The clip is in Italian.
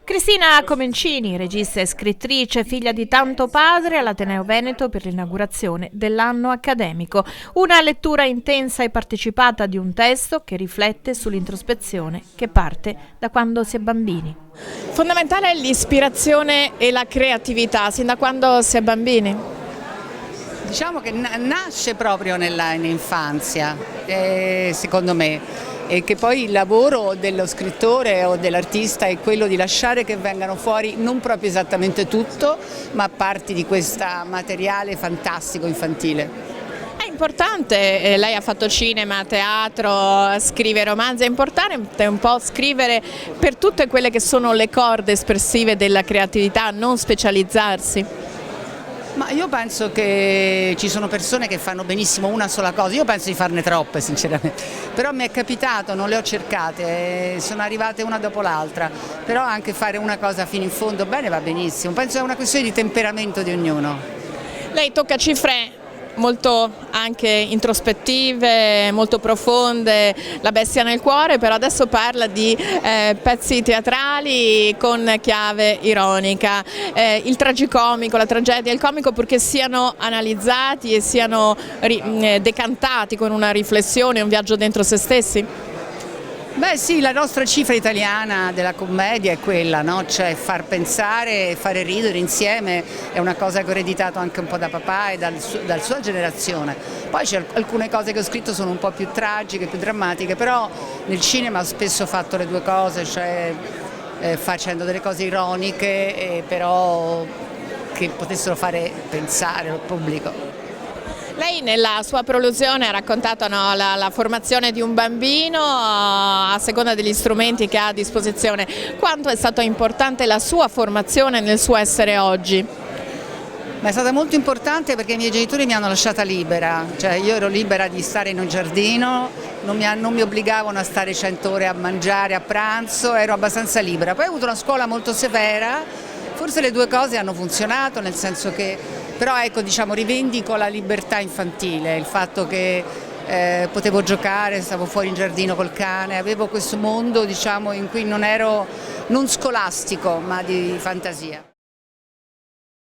Cristina Comencini, regista e scrittrice, figlia di tanto padre, all'Ateneo Veneto per l'inaugurazione dell'anno accademico. Una lettura intensa e partecipata di un testo che riflette sull'introspezione che parte da quando si è bambini. Fondamentale è l'ispirazione e la creatività, sin da quando si è bambini. Diciamo che nasce proprio nell'infanzia, secondo me, e che poi il lavoro dello scrittore o dell'artista è quello di lasciare che vengano fuori non proprio esattamente tutto, ma parti di questo materiale fantastico infantile. È importante, lei ha fatto cinema, teatro, scrive romanzi, è importante un po' scrivere per tutte quelle che sono le corde espressive della creatività, non specializzarsi. Ma io penso che ci sono persone che fanno benissimo una sola cosa, io penso di farne troppe sinceramente, però mi è capitato, non le ho cercate, sono arrivate una dopo l'altra, però anche fare una cosa fino in fondo bene va benissimo, penso è una questione di temperamento di ognuno. Lei tocca cifre molto anche introspettive, molto profonde, La bestia nel cuore, però adesso parla di pezzi teatrali con chiave ironica, il tragicomico, la tragedia, il comico, purché siano analizzati e siano decantati con una riflessione, un viaggio dentro se stessi. Beh sì, la nostra cifra italiana della commedia è quella, no? Cioè far pensare e fare ridere insieme è una cosa che ho ereditato anche un po' da papà e dalla sua generazione. Poi c'è alcune cose che ho scritto sono un po' più tragiche, più drammatiche, però nel cinema ho spesso fatto le due cose, cioè facendo delle cose ironiche, però che potessero fare pensare al pubblico. Lei nella sua prolusione ha raccontato la formazione di un bambino a seconda degli strumenti che ha a disposizione. Quanto è stata importante la sua formazione nel suo essere oggi? Ma è stata molto importante perché i miei genitori mi hanno lasciata libera, cioè io ero libera di stare in un giardino, non mi obbligavano a stare 100 ore a mangiare a pranzo, ero abbastanza libera. Poi ho avuto una scuola molto severa, forse le due cose hanno funzionato, nel senso che però ecco, diciamo, rivendico la libertà infantile, il fatto che potevo giocare, stavo fuori in giardino col cane, avevo questo mondo, diciamo, in cui non ero non scolastico ma di fantasia.